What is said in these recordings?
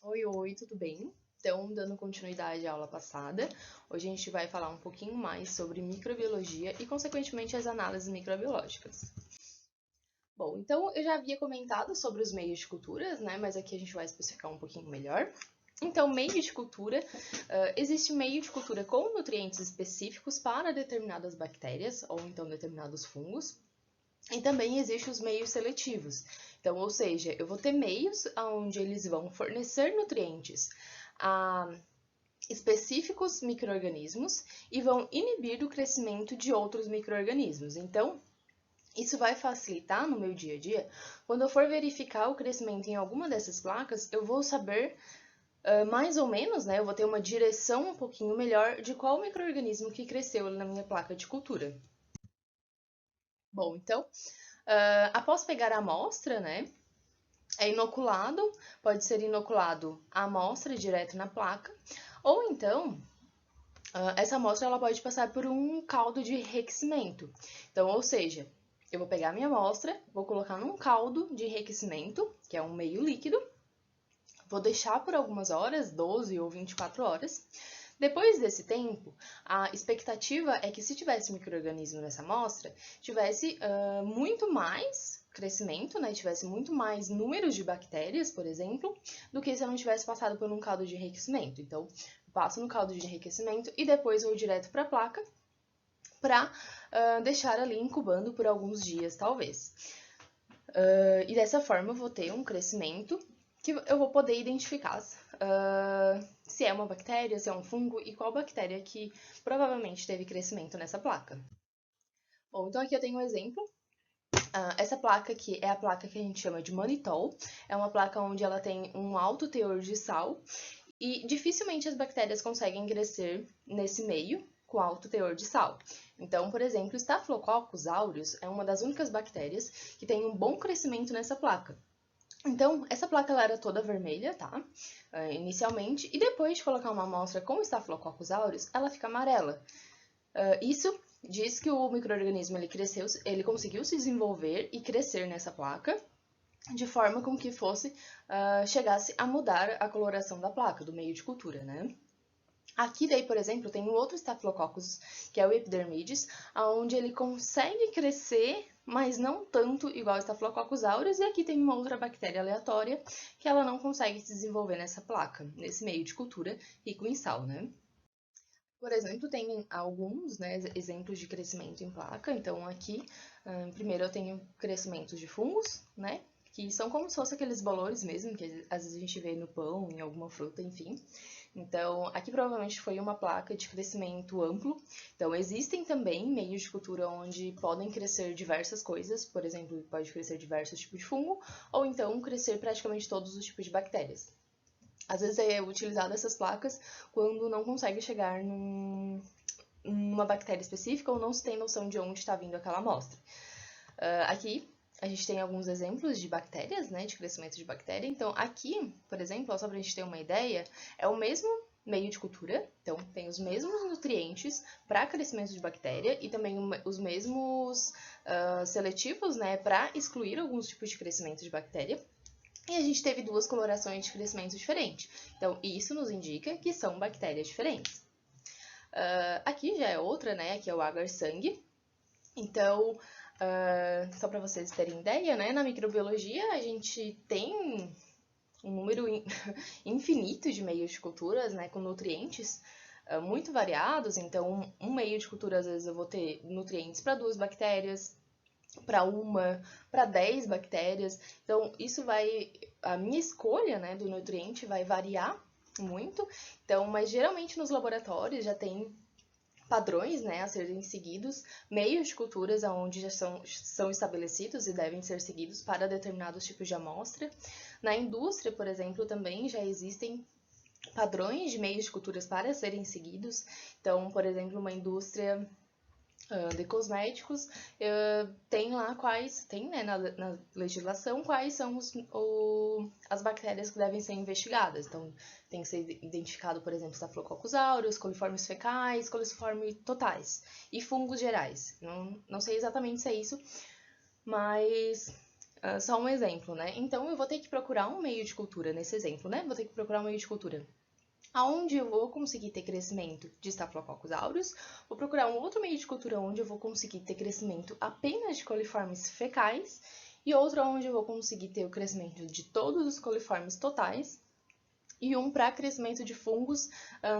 Oi, oi, tudo bem? Então, dando continuidade à aula passada, hoje a gente vai falar um pouquinho mais sobre microbiologia e, consequentemente, as análises microbiológicas. Bom, então eu já havia comentado sobre os meios de culturas, né? Mas aqui a gente vai especificar um pouquinho melhor. Então, meio de cultura, existe meio de cultura com nutrientes específicos para determinadas bactérias ou então determinados fungos. E também existem os meios seletivos. Então, ou seja, eu vou ter meios onde eles vão fornecer nutrientes a específicos micro-organismos e vão inibir o crescimento de outros micro-organismos. Então, isso vai facilitar no meu dia a dia. Quando eu for verificar o crescimento em alguma dessas placas, eu vou saber mais ou menos, né? Eu vou ter uma direção um pouquinho melhor de qual micro-organismo que cresceu na minha placa de cultura. Bom, então, após pegar a amostra, né? É inoculado, pode ser inoculado a amostra direto na placa, ou então essa amostra ela pode passar por um caldo de enriquecimento. Então, ou seja, eu vou pegar a minha amostra, vou colocar num caldo de enriquecimento, que é um meio líquido, vou deixar por algumas horas, 12 ou 24 horas. Depois desse tempo, a expectativa é que se tivesse micro-organismo nessa amostra, tivesse muito mais crescimento, né? Tivesse muito mais números de bactérias, por exemplo, do que se eu não tivesse passado por um caldo de enriquecimento. Então, passo no caldo de enriquecimento e depois vou direto para a placa para deixar ali incubando por alguns dias, talvez. E dessa forma eu vou ter um crescimento que eu vou poder identificar se é uma bactéria, se é um fungo e qual bactéria que provavelmente teve crescimento nessa placa. Bom, então aqui eu tenho um exemplo. Essa placa aqui é a placa que a gente chama de mannitol. É uma placa onde ela tem um alto teor de sal e dificilmente as bactérias conseguem crescer nesse meio com alto teor de sal. Então, por exemplo, Staphylococcus aureus é uma das únicas bactérias que tem um bom crescimento nessa placa. Então, essa placa ela era toda vermelha, tá? Inicialmente, e depois de colocar uma amostra com Staphylococcus aureus, ela fica amarela. Isso diz que o micro-organismo ele cresceu, ele conseguiu se desenvolver e crescer nessa placa, de forma com que chegasse a mudar a coloração da placa, do meio de cultura, né? Aqui daí, por exemplo, tem um outro Staphylococcus, que é o Epidermidis, onde ele consegue crescer, mas não tanto igual o Staphylococcus aureus, e aqui tem uma outra bactéria aleatória que ela não consegue se desenvolver nessa placa, nesse meio de cultura rico em sal, né? Por exemplo, tem alguns exemplos de crescimento em placa. Então, aqui, primeiro eu tenho crescimentos de fungos, né? Que são como se fossem aqueles bolores mesmo, que às vezes a gente vê no pão, em alguma fruta, enfim. Então, aqui provavelmente foi uma placa de crescimento amplo. Então, existem também meios de cultura onde podem crescer diversas coisas, por exemplo, pode crescer diversos tipos de fungo, ou então crescer praticamente todos os tipos de bactérias. Às vezes é utilizado essas placas quando não consegue chegar numa bactéria específica ou não se tem noção de onde está vindo aquela amostra. Aqui a gente tem alguns exemplos de bactérias, né, de crescimento de bactéria. Então, aqui, por exemplo, só para a gente ter uma ideia, é o mesmo meio de cultura, então tem os mesmos nutrientes para crescimento de bactéria e também os mesmos seletivos, né, para excluir alguns tipos de crescimento de bactéria. E a gente teve duas colorações de crescimento diferentes. Então, isso nos indica que são bactérias diferentes. Aqui já é outra, né? Aqui é o agar-sangue. Então, só para vocês terem ideia, né? Na microbiologia a gente tem um número infinito de meios de culturas, né? Com nutrientes muito variados. Então, um meio de cultura, às vezes, eu vou ter nutrientes para 2 bactérias, para 10 bactérias. Então, a minha escolha, né, do nutriente vai variar muito. Então, mas geralmente nos laboratórios já tem padrões, né, a serem seguidos, meios de culturas onde já são estabelecidos e devem ser seguidos para determinados tipos de amostra. Na indústria, por exemplo, também já existem padrões de meios de culturas para serem seguidos. Então, por exemplo, uma indústria de cosméticos, tem lá tem né, na legislação quais são as bactérias que devem ser investigadas. Então, tem que ser identificado, por exemplo, Staphylococcus aureus, coliformes fecais, coliformes totais e fungos gerais. Não sei exatamente se é isso, mas só um exemplo, né? Então, eu vou ter que procurar um meio de cultura nesse exemplo, né? Vou ter que procurar um meio de cultura aonde eu vou conseguir ter crescimento de Staphylococcus aureus, vou procurar um outro meio de cultura onde eu vou conseguir ter crescimento apenas de coliformes fecais, e outro onde eu vou conseguir ter o crescimento de todos os coliformes totais, e um para crescimento de fungos,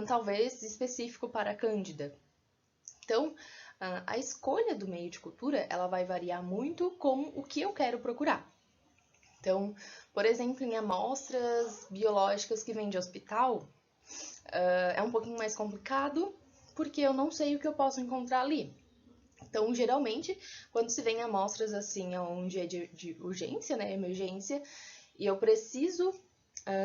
talvez específico para a Cândida. Então, a escolha do meio de cultura, ela vai variar muito com o que eu quero procurar. Então, por exemplo, em amostras biológicas que vêm de hospital, é um pouquinho mais complicado, porque eu não sei o que eu posso encontrar ali. Então, geralmente, quando se vem amostras assim, onde é de urgência, né, emergência, e eu preciso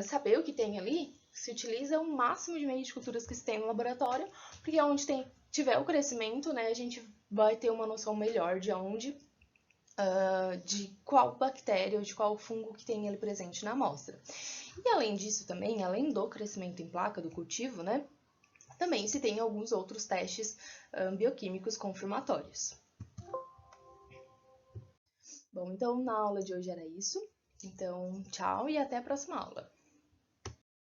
saber o que tem ali, se utiliza o máximo de meios de culturas que se tem no laboratório, porque é onde tiver o crescimento, né, a gente vai ter uma noção melhor de onde, de qual bactéria ou de qual fungo que tem ali presente na amostra. E além disso também, além do crescimento em placa do cultivo, né, também se tem alguns outros testes bioquímicos confirmatórios. Bom, então na aula de hoje era isso. Então, tchau e até a próxima aula.